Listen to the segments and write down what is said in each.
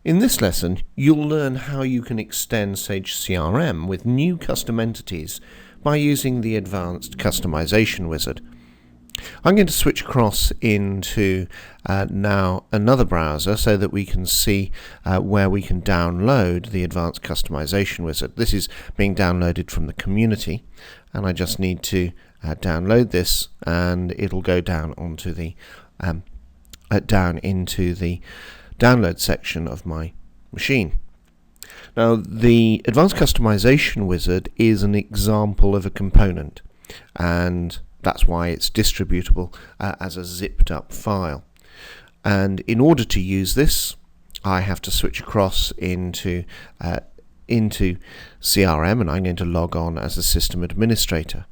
In this lesson, you'll learn how you can extend Sage CRM with new custom entities by using the advanced customization wizard. I'm going to switch across into now another browser so that we can see where we can download the advanced customization wizard. This is being downloaded from the community, and I just need to download this, and it'll go down onto the down into the download section of my machine. Now, the advanced customization wizard is an example of a component, and that's why it's distributable as a zipped up file. And in order to use this, I have to switch across into CRM, and I'm going to log on as a system administrator.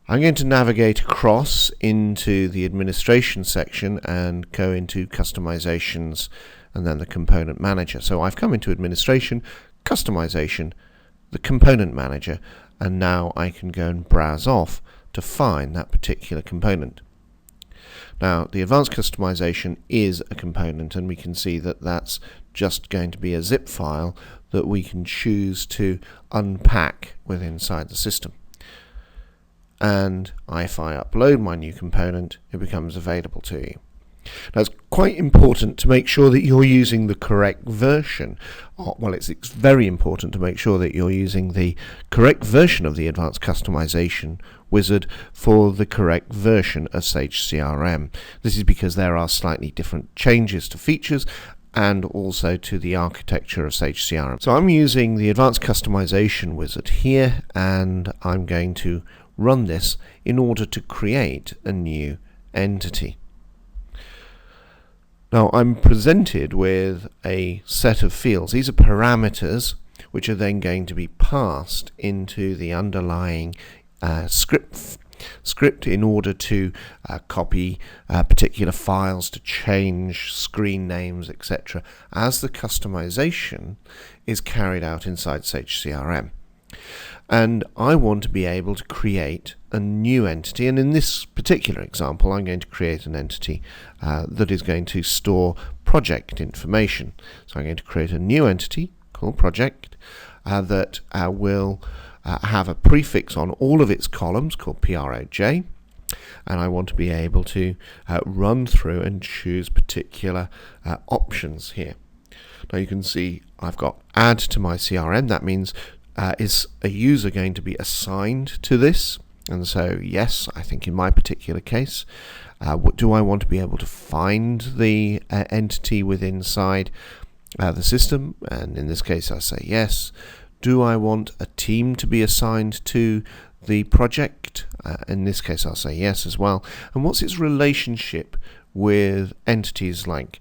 I'm going to navigate across into the administration section and go into customizations and then the component manager. So I've come into administration, customization, the component manager, and now I can go and browse off to find that particular component. Now, the advanced customization is a component, and we can see that that's just going to be a zip file that we can choose to unpack inside the system. And if I upload my new component, it becomes available to you. Now, it's quite important to make sure that you're using the correct version. Well, it's very important to make sure that you're using the correct version of the advanced customization wizard for the correct version of Sage CRM. This is because there are slightly different changes to features and also to the architecture of Sage CRM. So I'm using the advanced customization wizard here, and I'm going to run this in order to create a new entity. Now, I'm presented with a set of fields. These are parameters which are then going to be passed into the underlying script in order to copy particular files, to change screen names, etc., as the customization is carried out inside Sage CRM. And I want to be able to create a new entity, and in this particular example I'm going to create an entity that is going to store project information. So I'm going to create a new entity called project that will have a prefix on all of its columns called PROJ, and I want to be able to run through and choose particular options here. Now you can see I've got add to my CRM. That means is a user going to be assigned to this? And so yes, I think in my particular case, what do I want to be able to find the entity within inside the system? And in this case I say yes. Do I want a team to be assigned to the project? In this case I'll say yes as well. And what's its relationship with entities like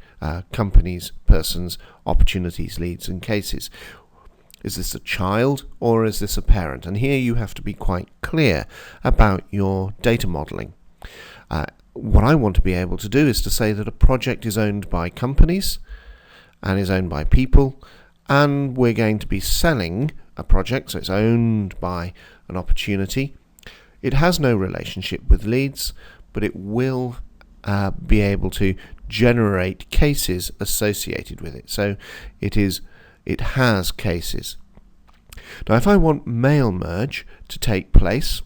companies, persons, opportunities, leads and cases? Is this a child or is this a parent? And here you have to be quite clear about your data modeling. What I want to be able to do is to say that a project is owned by companies and is owned by people, and we're going to be selling a project, so it's owned by an opportunity. It has no relationship with leads, but it will be able to generate cases associated with it. So it has cases. Now, if I want mail merge to take place,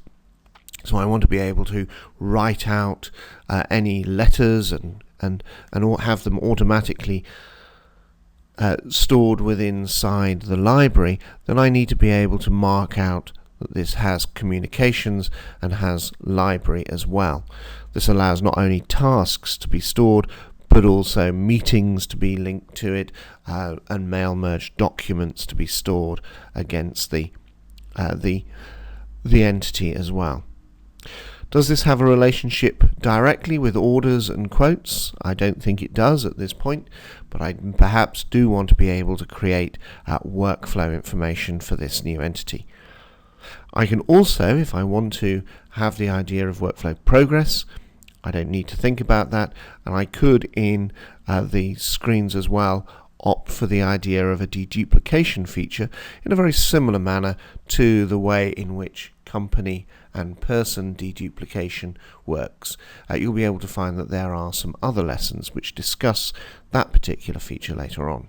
so I want to be able to write out any letters and have them automatically stored inside the library, then I need to be able to mark out that this has communications and has library as well. This allows not only tasks to be stored, but also meetings to be linked to it, and mail merge documents to be stored against the entity as well. Does this have a relationship directly with orders and quotes? I don't think it does at this point, but I perhaps do want to be able to create workflow information for this new entity. I can also, if I want to have the idea of workflow progress, I don't need to think about that, and I could in the screens as well opt for the idea of a deduplication feature in a very similar manner to the way in which company and person deduplication works. You'll be able to find that there are some other lessons which discuss that particular feature later on.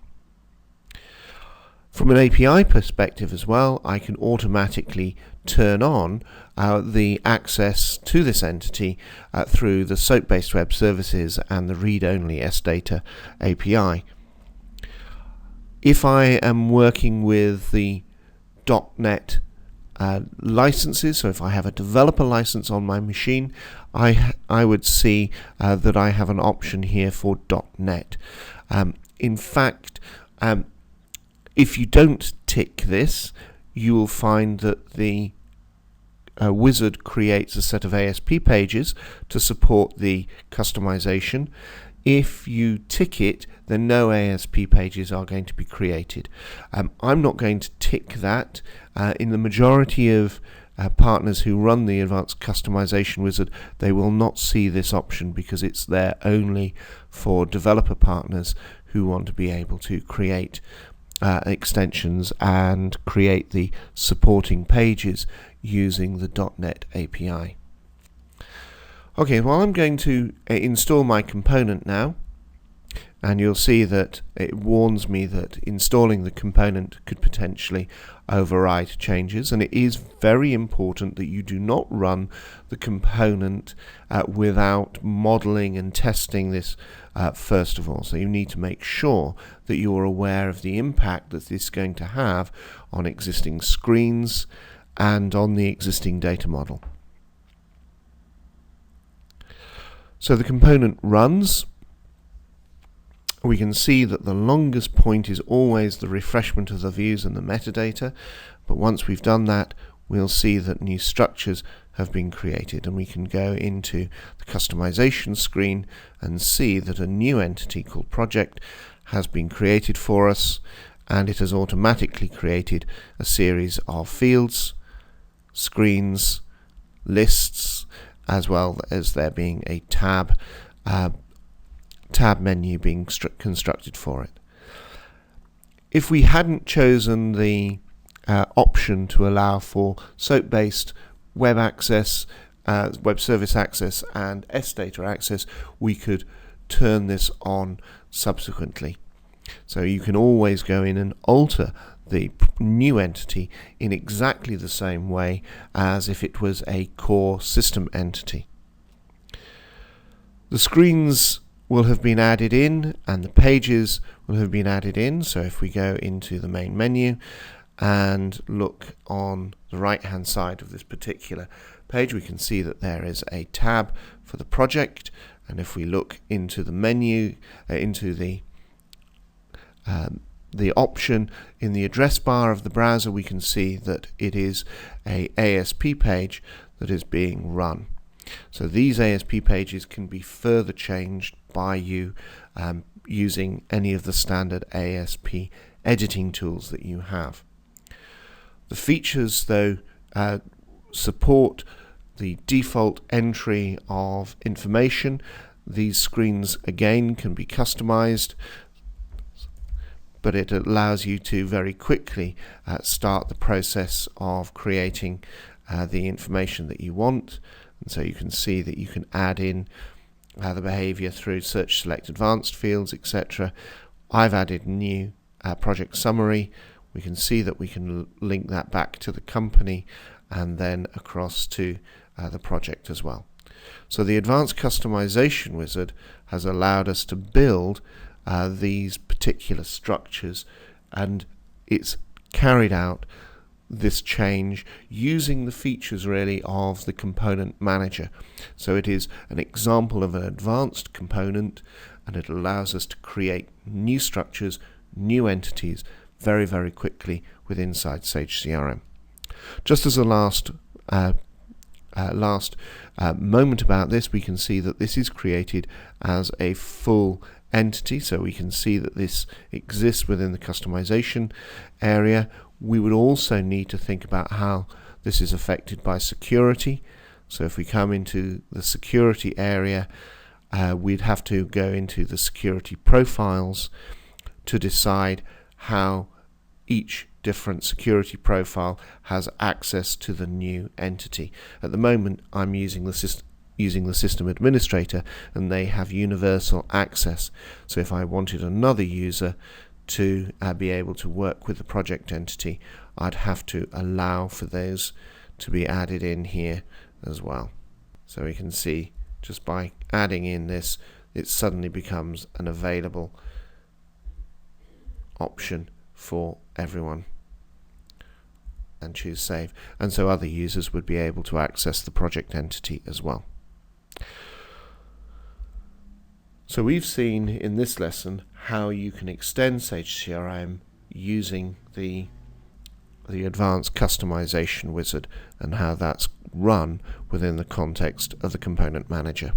From an API perspective as well, I can automatically turn on the access to this entity through the SOAP-based web services and the read-only SData API. If I am working with the .NET licenses, so if I have a developer license on my machine, I would see that I have an option here for .NET. In fact, if you don't tick this, you will find that the wizard creates a set of ASP pages to support the customization. If you tick it, then no ASP pages are going to be created. I'm not going to tick that. In the majority of partners who run the advanced customization wizard, they will not see this option because it's there only for developer partners who want to be able to create extensions and create the supporting pages using the .NET API. Okay, well, I'm going to install my component now, and you'll see that it warns me that installing the component could potentially override changes, and it is very important that you do not run the component without modeling and testing this first of all. So you need to make sure that you're aware of the impact that this is going to have on existing screens and on the existing data model. So the component runs. We can see that the longest point is always the refreshment of the views and the metadata, but once we've done that, we'll see that new structures have been created, and we can go into the customization screen and see that a new entity called project has been created for us, and it has automatically created a series of fields, screens, lists, as well as there being a tab menu being constructed for it. If we hadn't chosen the option to allow for SOAP-based web access, web service access, and SData access, we could turn this on subsequently. So you can always go in and alter the new entity in exactly the same way as if it was a core system entity. The screens will have been added in and the pages will have been added in. So if we go into the main menu and look on the right hand side of this particular page, we can see that there is a tab for the project, and if we look into the menu, into the option in the address bar of the browser, we can see that it is a ASP page that is being run. So these ASP pages can be further changed by you using any of the standard ASP editing tools that you have. The features, though, support the default entry of information. These screens again can be customized, but it allows you to very quickly start the process of creating the information that you want. And so you can see that you can add in the behavior through search, select advanced fields, etc. I've added new project summary. We can see that we can link that back to the company and then across to the project as well. So the advanced customization wizard has allowed us to build these particular structures, and it's carried out this change using the features really of the component manager. So it is an example of an advanced component, and it allows us to create new structures, new entities very, very quickly with inside Sage CRM. Just as a last moment about this, we can see that this is created as a full entity, so we can see that this exists within the customization area. We would also need to think about how this is affected by security. So if we come into the security area, we'd have to go into the security profiles to decide how each different security profile has access to the new entity. At the moment, I'm using the system administrator, and they have universal access. So if I wanted another user to be able to work with the project entity, I'd have to allow for those to be added in here as well. So we can see just by adding in this, it suddenly becomes an available option for everyone, and choose save, and so other users would be able to access the project entity as well. So we've seen in this lesson how you can extend Sage CRM using the advanced customization wizard, and how that's run within the context of the component manager.